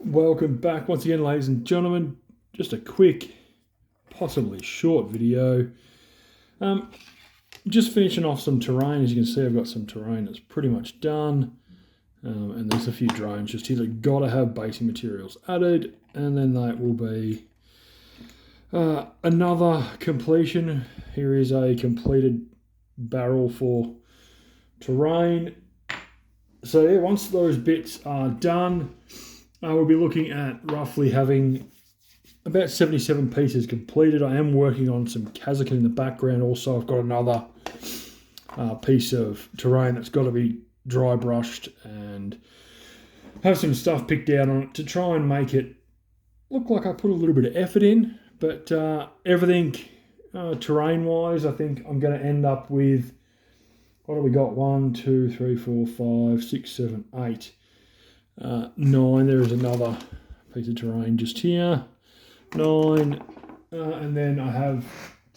Welcome back once again, ladies and gentlemen. Just a quick, possibly short video. Just finishing off some terrain. As you can see, I've got some terrain that's pretty much done. And there's a few drones just here that got to have basic materials added. And then that will be another completion. Here is a completed barrel for terrain. So yeah, once those bits are done, we'll be looking at roughly having about 77 pieces completed. I am working on some Kazakh in the background. Also, I've got another piece of terrain that's got to be dry brushed and have some stuff picked out on it to try and make it look like I put a little bit of effort in. But everything terrain-wise, I think I'm going to end up with, what have we got? 1, 2, 3, 4, 5, 6, 7, 8. 9, there is another piece of terrain just here. 9, and then I have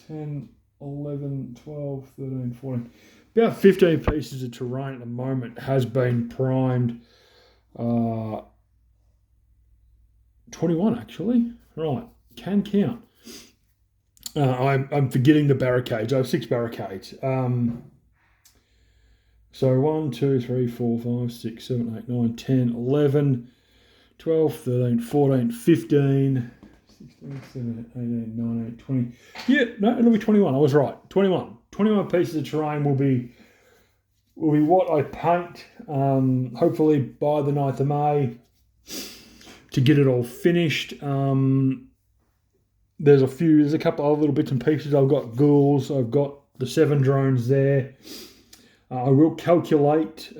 10, 11, 12, 13, 14. About 15 pieces of terrain at the moment has been primed. 21 actually. Right, can count. I'm forgetting the barricades. I have 6 barricades. So 1, 2, 3, 4, 5, 6, 7, 8, 9, 10, 11, 12, 13, 14, 15, 16, 17, 18, 19, 20. Yeah, no, it'll be 21. I was right. 21. 21 pieces of terrain will be what I paint, hopefully by the 9th of May to get it all finished. There's a couple of little bits and pieces. I've got ghouls. I've got the 7 drones there. I will calculate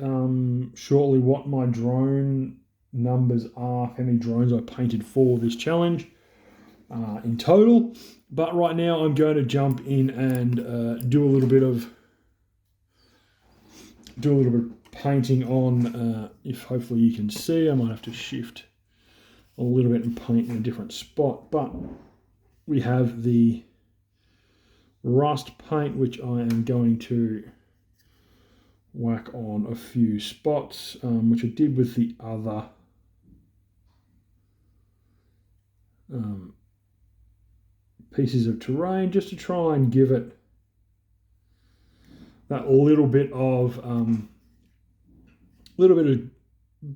shortly what my drone numbers are, how many drones I painted for this challenge in total. But right now I'm going to jump in and do a little bit of painting on, if hopefully you can see. I might have to shift a little bit and paint in a different spot. But we have the rust paint, which I am going to whack on a few spots, which I did with the other pieces of terrain, just to try and give it that little bit of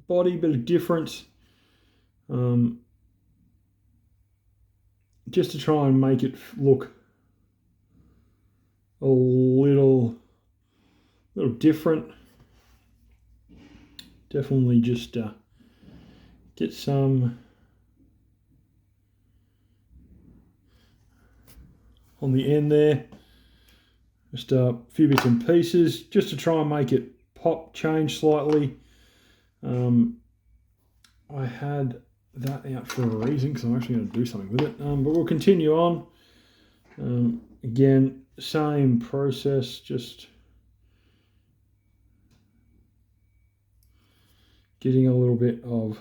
body, bit of difference, just to try and make it look a little different. Definitely just get some on the end there. Just a few bits and pieces just to try and make it pop, change slightly. I had that out for a reason because I'm actually going to do something with it. But we'll continue on. Again, same process, just getting a little bit of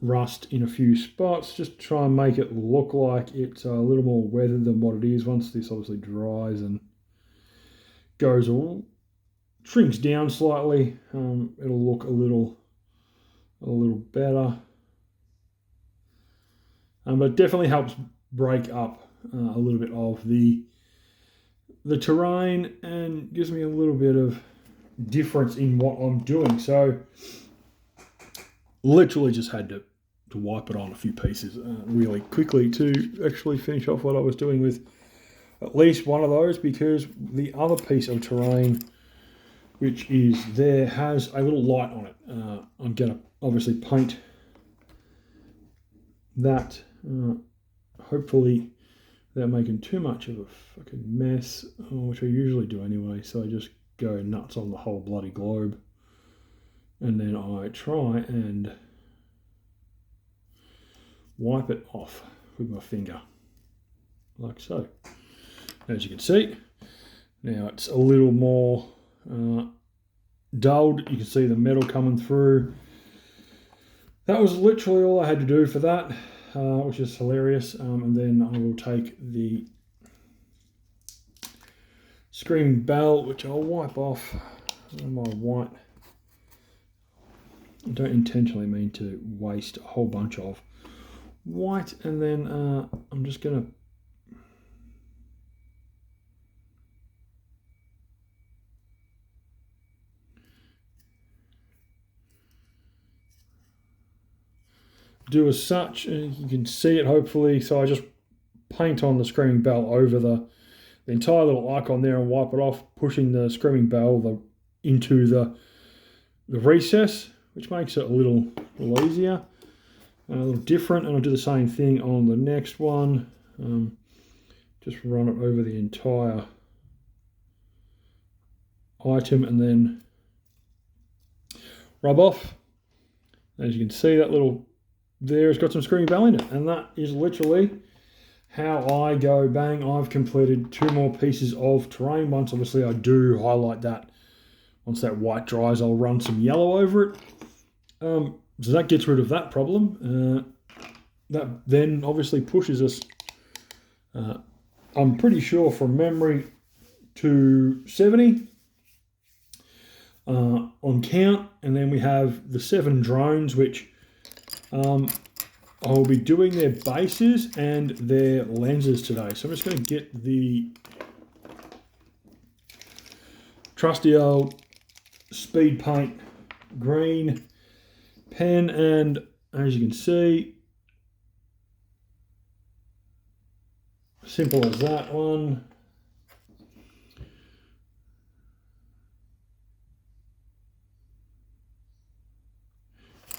rust in a few spots, just to try and make it look like it's a little more weathered than what it is. Once this obviously dries and goes shrinks down slightly, it'll look a little better. But it definitely helps break up a little bit of the terrain and gives me a little bit of difference in what I'm doing. So literally just had to wipe it on a few pieces really quickly to actually finish off what I was doing with at least one of those, because the other piece of terrain which is there has a little light on it. I'm going to obviously paint that, hopefully without making too much of a fucking mess, which I usually do anyway. So I just go nuts on the whole bloody globe, and then I try and wipe it off with my finger, like so. As you can see, now it's a little more dulled. You can see the metal coming through. That was literally all I had to do for that, which is hilarious. And then I will take the screaming bell, which I'll wipe off my white I don't intentionally mean to waste a whole bunch of white, and then I'm just going to do as such. You can see it hopefully. So I just paint on the screaming bell over the entire little icon there and wipe it off, pushing the screaming bell into the recess, which makes it a little easier, a little different. And I'll do the same thing on the next one. Just run it over the entire item and then rub off. As you can see, that little there has got some screaming bell in it, and that is literally how I go bang. I've completed 2 more pieces of terrain. Once obviously I do highlight that. Once that white dries, I'll run some yellow over it. So that gets rid of that problem. That then obviously pushes us, I'm pretty sure from memory, to 70 on count. And then we have the 7 drones, which I'll be doing their bases and their lenses today. So I'm just going to get the trusty old speed paint green pen, and as you can see, simple as that one.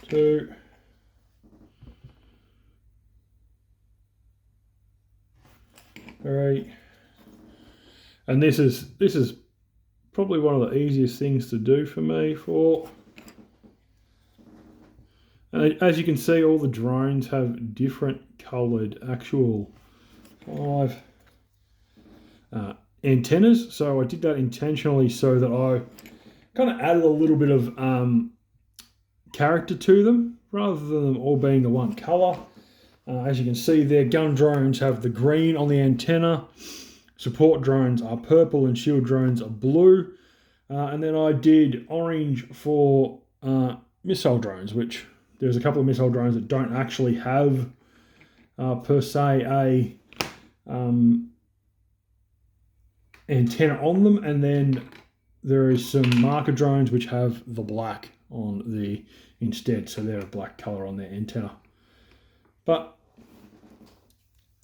Two. All right. And this is probably one of the easiest things to do for me. As you can see, all the drones have different coloured actual 5 antennas. So I did that intentionally so that I kind of added a little bit of character to them rather than them all being the one colour. As you can see, their gun drones have the green on the antenna. Support drones are purple and shield drones are blue. And then I did orange for missile drones, which there's a couple of missile drones that don't actually have per se a antenna on them. And then there is some marker drones which have the black on the instead. So they're a black color on their antenna. But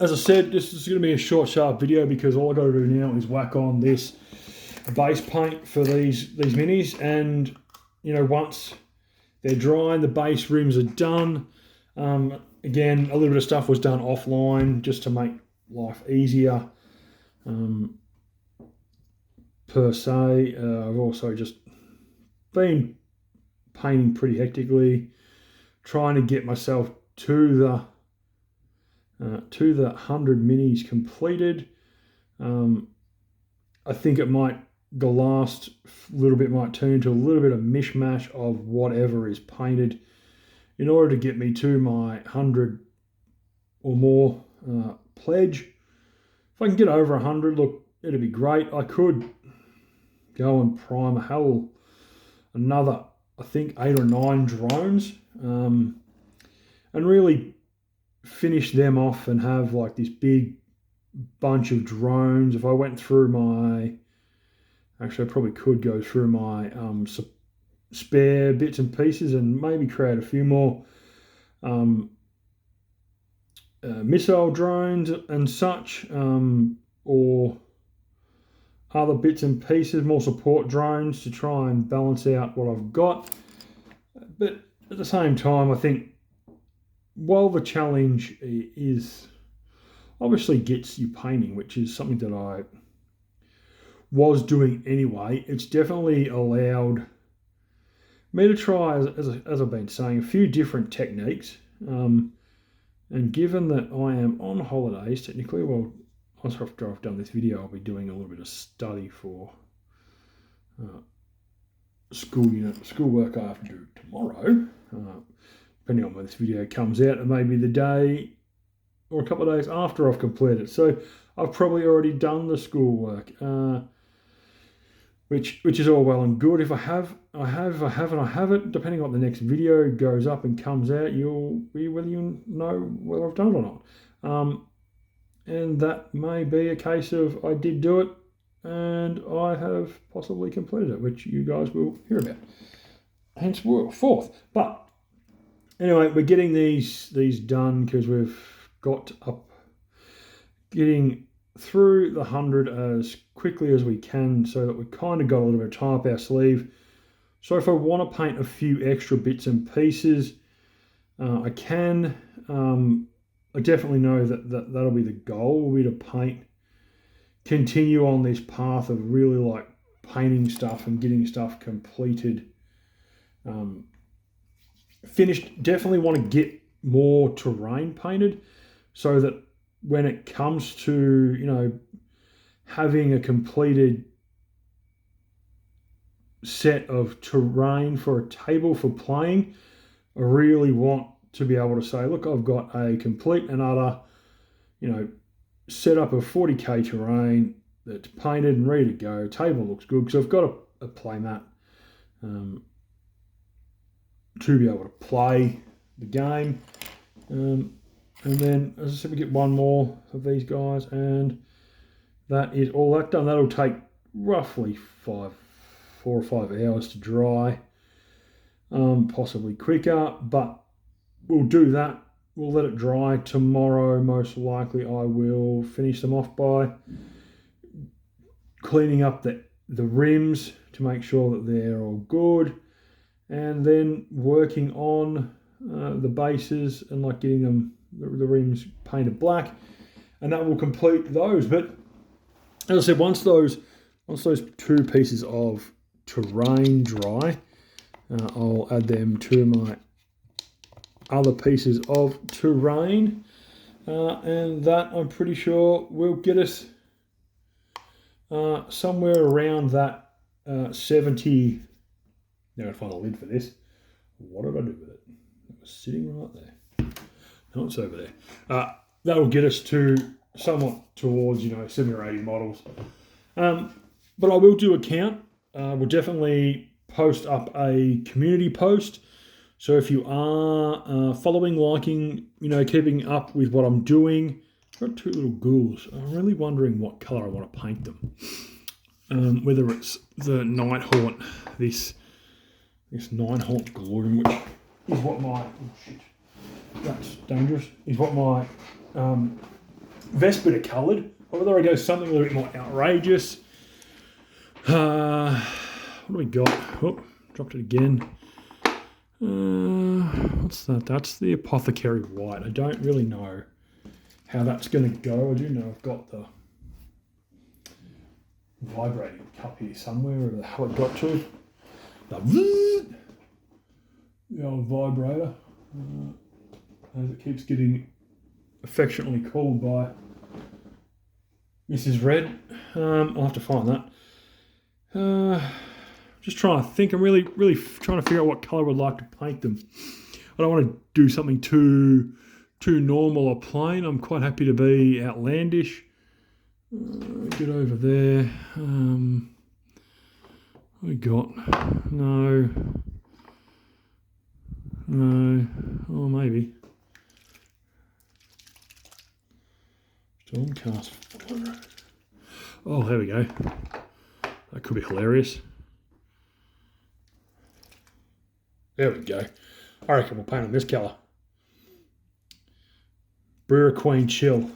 as I said, this is going to be a short, sharp video because all I got to do now is whack on this base paint for these minis, and you know, once they're drying, the base rims are done. Again, a little bit of stuff was done offline just to make life easier. Per se, I've also just been painting pretty hectically, trying to get myself to the 100 minis completed. I think the last little bit might turn into a little bit of mishmash of whatever is painted in order to get me to my 100 or more pledge. If I can get over 100, look, it'd be great. I could go and prime another, I think, 8 or 9 drones, and really finish them off and have like this big bunch of drones. If I went through actually I probably could go through my spare bits and pieces and maybe create a few more missile drones and such, or other bits and pieces, more support drones to try and balance out what I've got. But at the same time, I think while the challenge is obviously gets you painting, which is something that I was doing anyway, it's definitely allowed me to try, as I've been saying, a few different techniques. And given that I am on holidays, technically, well, after I've done this video, I'll be doing a little bit of study for schoolwork I have to do tomorrow. Depending on when this video comes out, it may be the day or a couple of days after I've completed it. So I've probably already done the schoolwork. which is all well and good. If I have, I have, I have, and I have it. Depending on what the next video goes up and comes out, you'll be whether you know whether I've done it or not. And that may be a case of I did do it, and I have possibly completed it, which you guys will hear about. Hence, we're fourth. But anyway, we're getting these done because we've got up, getting through the 100 as quickly as we can, so that we've kind of got a little bit of time up our sleeve. So if I want to paint a few extra bits and pieces, I can. I definitely know that'll be the goal, will be to paint, continue on this path of really like painting stuff and getting stuff completed, finished. Definitely want to get more terrain painted, so that when it comes to, you know, having a completed set of terrain for a table for playing, I really want to be able to say, look, I've got a complete and utter, you know, setup of 40k terrain that's painted and ready to go. Table looks good, because I've got a play mat to be able to play the game. And then, as I said, we get one more of these guys, and that is all that done. That'll take roughly 4 or 5 hours to dry, possibly quicker, but we'll do that. We'll let it dry. Tomorrow, most likely, I will finish them off by cleaning up the rims to make sure that they're all good, and then working on the bases and like getting them, the rims painted black, and that will complete those. But as I said, once those 2 pieces of terrain dry, I'll add them to my other pieces of terrain, and that, I'm pretty sure, will get us somewhere around that 70. Now I find a lid for this. What did I do with it? It was sitting right there. No, it's over there. That will get us to somewhat towards, you know, 70 or 80 models. But I will do a count. We'll definitely post up a community post. So if you are following, liking, you know, keeping up with what I'm doing. I've got 2 little ghouls. I'm really wondering what colour I want to paint them. Whether it's the Nighthaunt, this Nighthaunt gloom, which is what my, oh shit, that's dangerous, is what my vespid are coloured, or whether I go something a little bit more outrageous. What do we got? Oh, dropped it again. What's that? That's the Apothecary White. I don't really know how that's going to go. I do know I've got the vibrating cup here somewhere, where the hell it got to. The old vibrator, as it keeps getting affectionately called by Mrs. Red. I'll have to find that. Just trying to think. I'm really trying to figure out what colour I would like to paint them. I don't want to do something too normal or plain. I'm quite happy to be outlandish. Get over there. What we got? No. Oh, maybe. Stormcast. Oh, there we go. That could be hilarious. There we go. I reckon we'll paint on this colour. Brewer Queen Chill.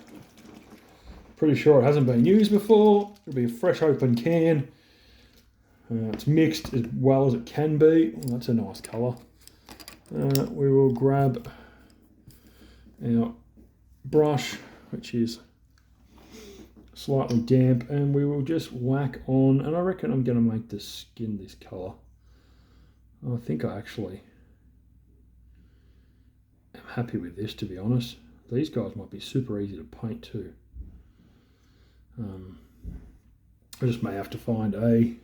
Pretty sure it hasn't been used before. It'll be a fresh open can. It's mixed as well as it can be. Oh, that's a nice colour. We will grab our brush, which is slightly damp, and we will just whack on, and I reckon I'm going to make the skin this colour. I think I actually am happy with this, to be honest. These guys might be super easy to paint too. I just may have to find a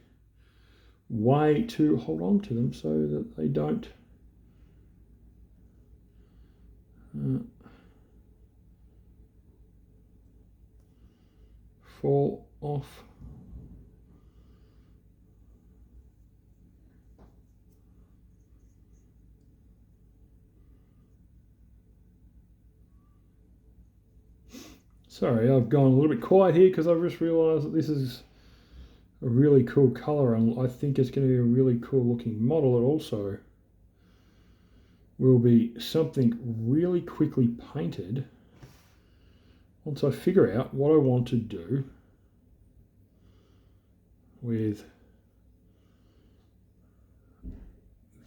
way to hold on to them so that they don't fall off. Sorry, I've gone a little bit quiet here because I've just realised that this is a really cool colour, and I think it's going to be a really cool looking model. It also will be something really quickly painted once I figure out what I want to do with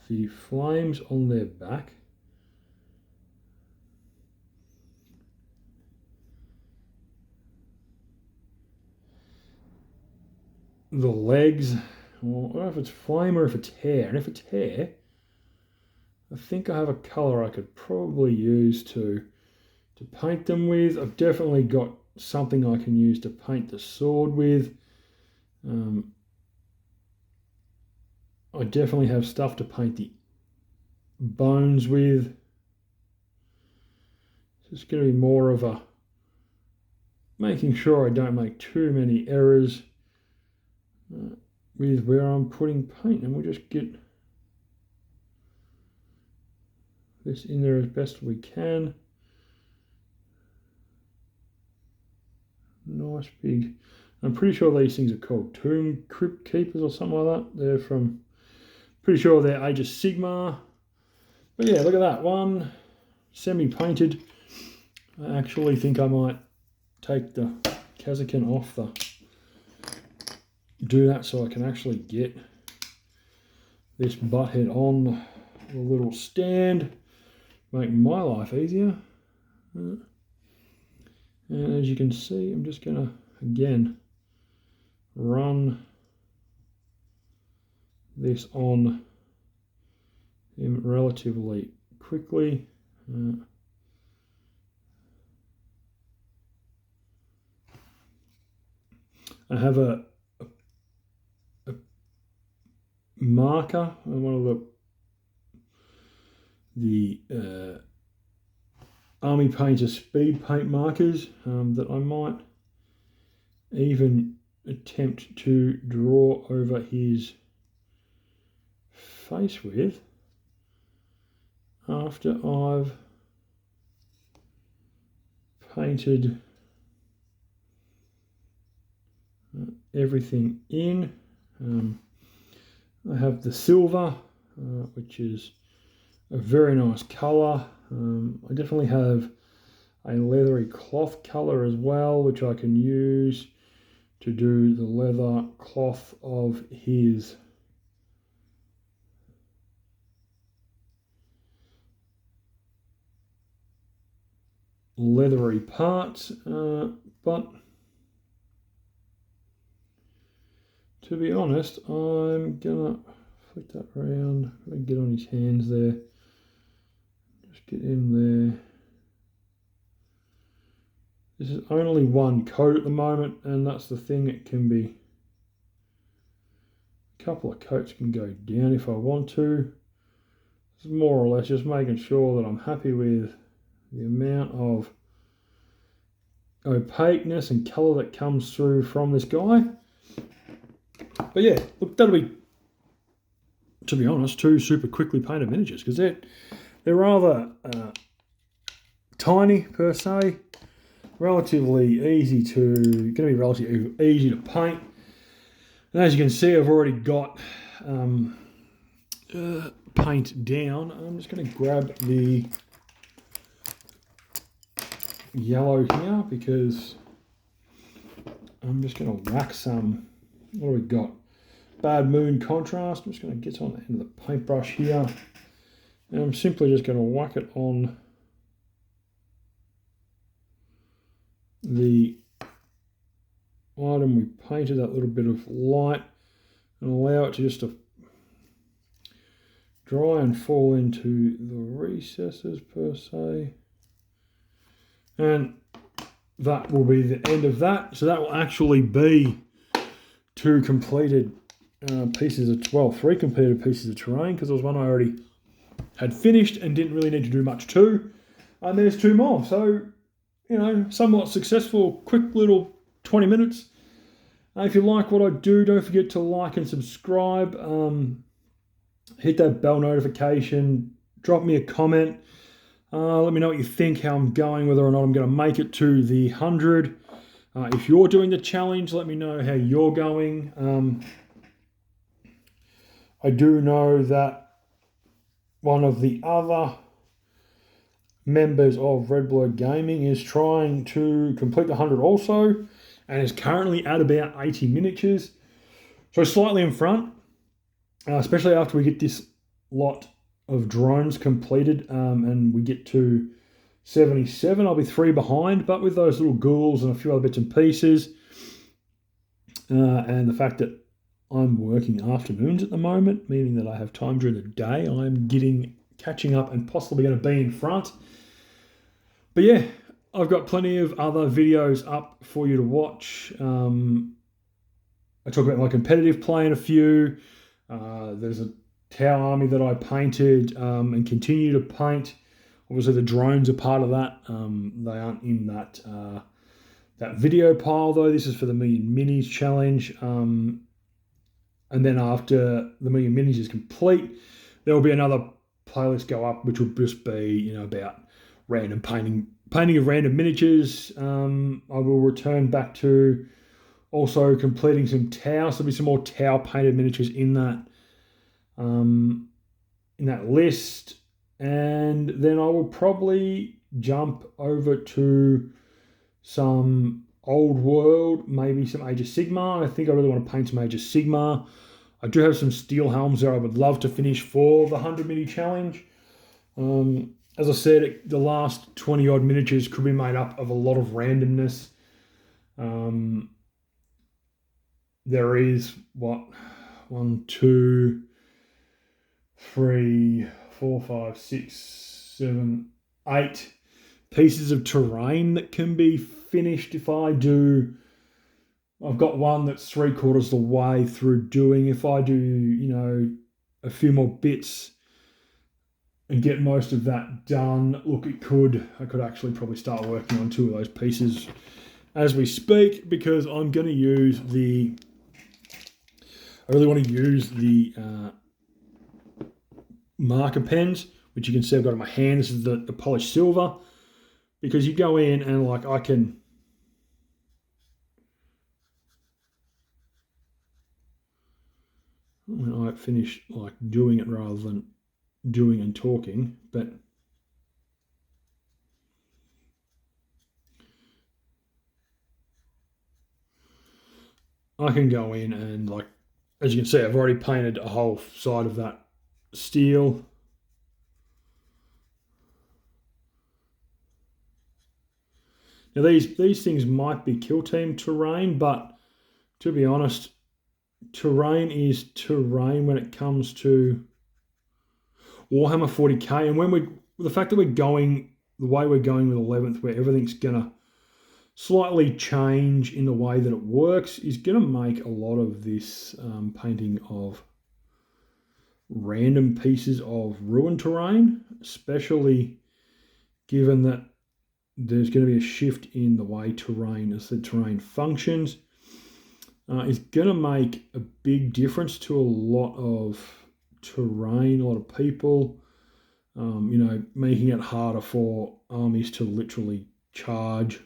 the flames on their back. The legs, well, I don't know if it's flame or if it's hair. And if it's hair, I think I have a colour I could probably use to paint them with. I've definitely got something I can use to paint the sword with. I definitely have stuff to paint the bones with. It's going to be more of a making sure I don't make too many errors with where I'm putting paint, and we'll just get this in there as best we can. Nice big. I'm pretty sure these things are called tomb crypt keepers or something like that. They're from, pretty sure they're Age of Sigmar. But yeah, look at that one, semi-painted. I actually think I might take the Kazakin off do that so I can actually get this butthead on the little stand, make my life easier. And as you can see, I'm just going to again run this on him relatively quickly. I have a marker, one of the Army Painter speed paint markers that I might even attempt to draw over his face with after I've painted everything in. I have the silver, which is a very nice colour. I definitely have a leathery cloth colour as well, which I can use to do the leather cloth of his leathery parts, but to be honest, I'm gonna flick that around, get on his hands there, just get in there. This is only one coat at the moment, and that's the thing, it can be, a couple of coats can go down if I want to. It's more or less just making sure that I'm happy with the amount of opaqueness and colour that comes through from this guy. But yeah, look, that'll be, to be honest, two super quickly painted miniatures, because they're rather tiny per se, relatively easy to paint. And as you can see, I've already got paint down. I'm just going to grab the yellow here because I'm just going to whack some. What do we got? Bad Moon contrast. I'm just going to get on the end of the paintbrush here, and I'm simply just going to whack it on the item we painted, that little bit of light, and allow it to just dry and fall into the recesses per se. And that will be the end of that. So that will actually be two completed pieces of, well, three completed pieces of terrain, because there was one I already had finished and didn't really need to do much to. And there's two more. So, you know, somewhat successful, quick little 20 minutes. If you like what I do, don't forget to like and subscribe. Hit that bell notification. Drop me a comment. Let me know what you think, how I'm going, whether or not I'm going to make it to the 100. If you're doing the challenge, let me know how you're going. I do know that one of the other members of reblurr Gaming is trying to complete the 100 also, and is currently at about 80 miniatures. So slightly in front, especially after we get this lot of drones completed and we get to 77. I'll be 3 behind, but with those little ghouls and a few other bits and pieces, and the fact that I'm working afternoons at the moment, meaning that I have time during the day, I'm catching up and possibly going to be in front. But yeah, I've got plenty of other videos up for you to watch. I talk about my competitive play in a few. There's a Tau army that I painted and continue to paint. Obviously, the drones are part of that. They aren't in that video pile though. This is for the Million Minis challenge. And then after the Million Minis is complete, there will be another playlist go up, which will just be about random painting of random miniatures. I will return back to also completing some Tau. So there'll be some more Tau painted miniatures in that list. And then I will probably jump over to some old world, maybe some Age of Sigmar. I think I really want to paint some Age of Sigmar. I do have some steel helms there I would love to finish for the 100 mini challenge. As I said, the last 20 odd miniatures could be made up of a lot of randomness. There is 1, 2, 3, 4, 5, 6, 7, 8 pieces of terrain that can be finished if I do. I've got one that's 3/4 the way through doing. If I do, a few more bits and get most of that done, look, I could actually probably start working on 2 of those pieces as we speak, because I'm going to use I really want to use the marker pens, which you can see I've got in my hand. This is the polished silver, because you go in and when I finish doing it rather than doing and talking, but I can go in and as you can see, I've already painted a whole side of that steel. Now these things might be kill team terrain, but to be honest, terrain is terrain when it comes to Warhammer 40k. And the fact that we're going the way we're going with 11th, where everything's gonna slightly change in the way that it works, is gonna make a lot of this painting of random pieces of ruined terrain, especially given that there's going to be a shift in the way terrain functions, is going to make a big difference to a lot of terrain, a lot of people, making it harder for armies to literally charge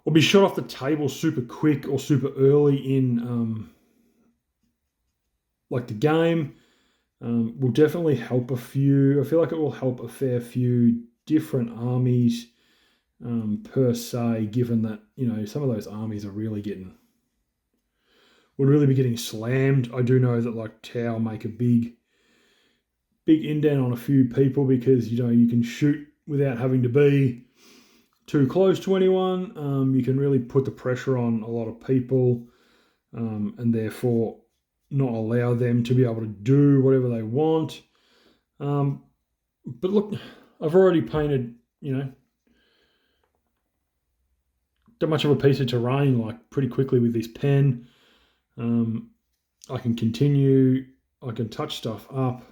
or be shot off the table super quick or super early in the game. Will definitely help I feel like it will help a fair few different armies per se, given that some of those armies are would really be getting slammed. I do know that Tau make a big indent on a few people, because you can shoot without having to be too close to anyone. You can really put the pressure on a lot of people, and therefore not allow them to be able to do whatever they want. But look, I've already painted, that much of a piece of terrain pretty quickly with this pen. I can continue, I can touch stuff up.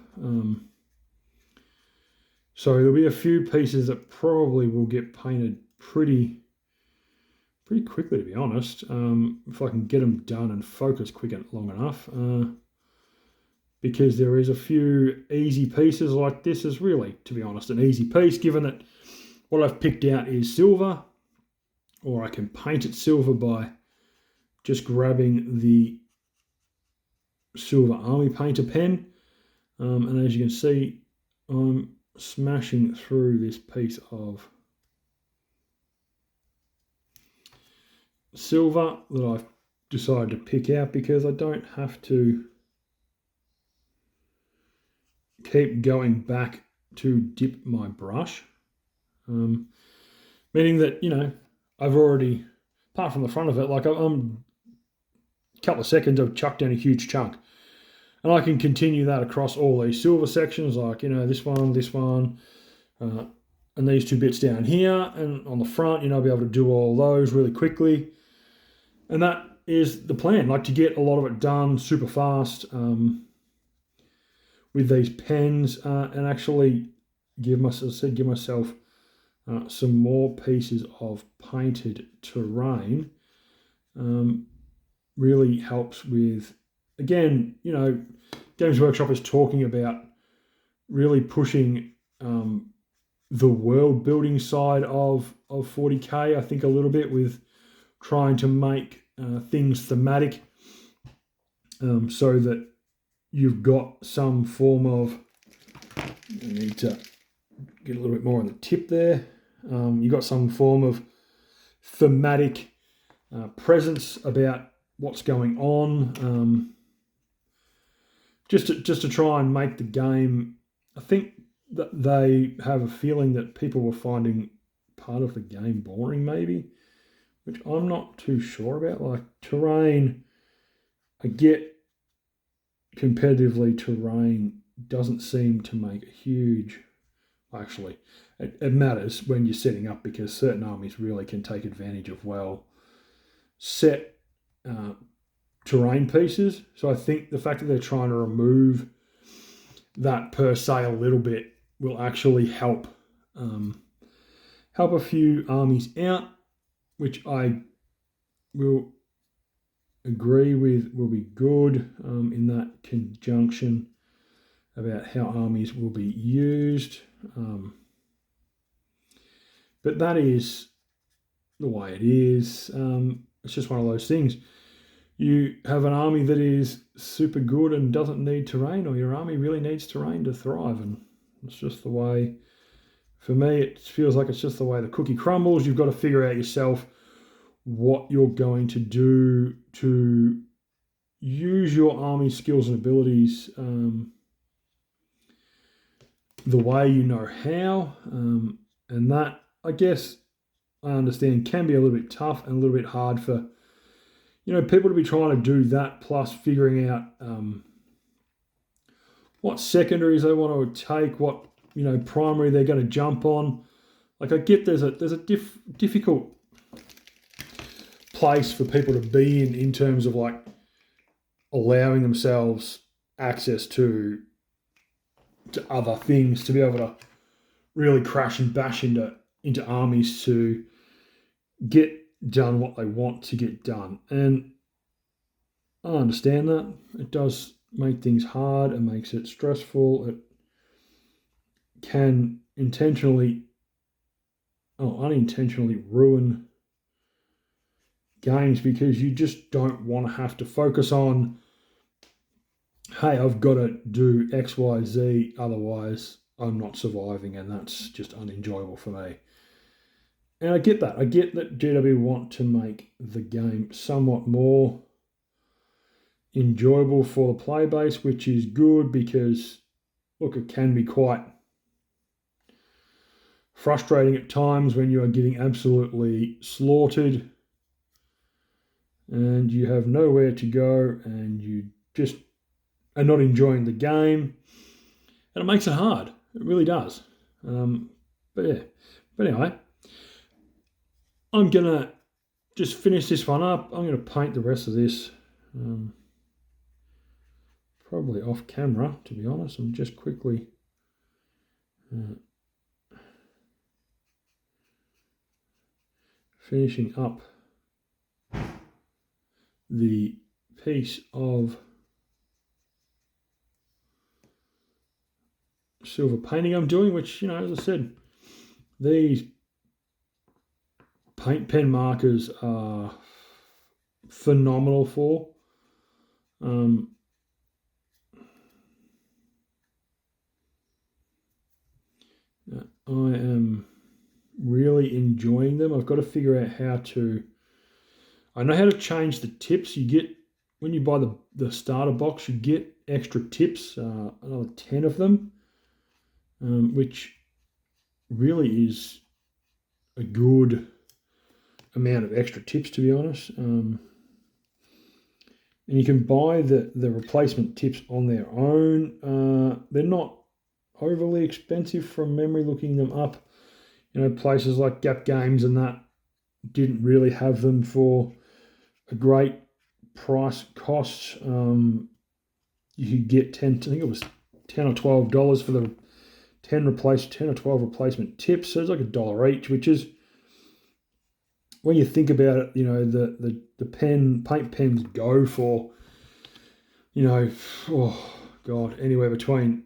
So there'll be a few pieces that probably will get painted pretty quickly, to be honest, if I can get them done and focus quick and long enough. because there is a few easy pieces. Like this is really, to be honest, an easy piece, given that what I've picked out is silver, or I can paint it silver by just grabbing the silver army painter pen. And as you can see, I'm smashing through this piece of silver that I've decided to pick out because I don't have to keep going back to dip my brush. Meaning that, you know, I've already, apart from the front of it, like I'm a couple of seconds, I've chucked down a huge chunk. And I can continue that across all these silver sections, like, you know, this one, and these two bits down here. And on the front, you know, I'll be able to do all those really quickly. And that is the plan, like to get a lot of it done super fast with these pens and actually give myself some more pieces of painted terrain. Really helps with, again, you know, Games Workshop is talking about really pushing the world building side of 40k, I think, a little bit, with trying to make things thematic so that you've got some form of, I need to get a little bit more on the tip there, you've got some form of thematic presence about what's going on, just to try and make the game. I think that they have a feeling that people were finding part of the game boring, maybe, which I'm not too sure about. Like terrain, I get competitively terrain doesn't seem to make a huge, actually, it matters when you're setting up, because certain armies really can take advantage of well set terrain pieces. So I think the fact that they're trying to remove that per se a little bit will actually help a few armies out, which I will agree with will be good in that conjunction about how armies will be used. But that is the way it is. It's just one of those things. You have an army that is super good and doesn't need terrain, or your army really needs terrain to thrive, and it's just the way, for me, it feels like it's just the way the cookie crumbles. You've got to figure out yourself what you're going to do to use your army skills and abilities the way you know how, and that, I guess, I understand can be a little bit tough and a little bit hard for, you know, people to be trying to do that, plus figuring out what secondaries they want to take, what, you know, primary they're going to jump on. Like, I get there's a difficult place for people to be in terms of like allowing themselves access to other things, to be able to really crash and bash into armies to get done what they want to get done. And I understand that. It does make things hard. It makes it stressful. It can unintentionally ruin games, because you just don't want to have to focus on, hey, I've got to do X, Y, Z, otherwise I'm not surviving, and that's just unenjoyable for me. And I get that. I get that GW want to make the game somewhat more enjoyable for the play base, which is good, because, look, it can be quite frustrating at times when you are getting absolutely slaughtered and you have nowhere to go and you just are not enjoying the game, and it makes it hard. It really does. But anyway, I'm gonna just finish this one up. I'm gonna paint the rest of this probably off camera, to be honest. I'm just quickly finishing up the piece of silver painting I'm doing, which, as I said, these paint pen markers are phenomenal for. I am really enjoying them. I've got to figure out how to... I know how to change the tips. You get, when you buy the starter box, you get extra tips, another 10 of them, which really is a good amount of extra tips, to be honest. And you can buy the replacement tips on their own. They're not overly expensive from memory, looking them up. Places like Gap Games and that didn't really have them for a great price cost. You could get 10, I think it was $10 or $12 for the 10 or 12 replacement tips. So it's like $1 each, which is, when you think about it, the paint pens go for, oh God, anywhere between,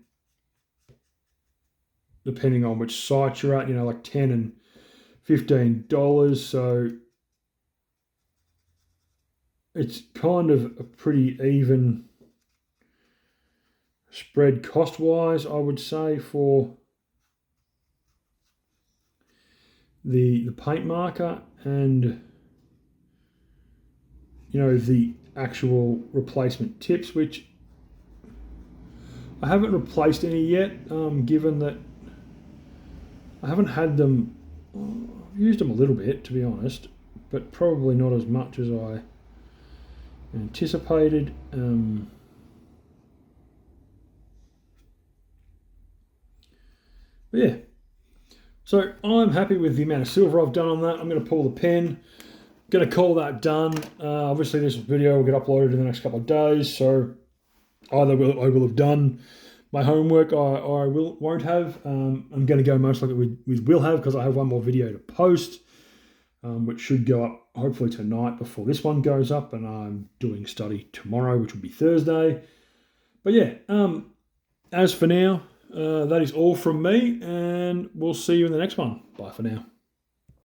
depending on which site you're at, like $10 and $15. So it's kind of a pretty even spread cost-wise, I would say, for the paint marker and the actual replacement tips, which I haven't replaced any yet, given that I haven't had them. I've used them a little bit, to be honest, but probably not as much as I anticipated. But yeah, so I'm happy with the amount of silver I've done on that. I'm going to pull the pen. Going to call that done. Obviously, this video will get uploaded in the next couple of days, so either I will have done my homework, or I won't have. I'm going to go most likely with will have, because I have one more video to post, which should go up hopefully tonight before this one goes up, and I'm doing study tomorrow, which will be Thursday. But yeah, as for now, that is all from me, and we'll see you in the next one. Bye for now.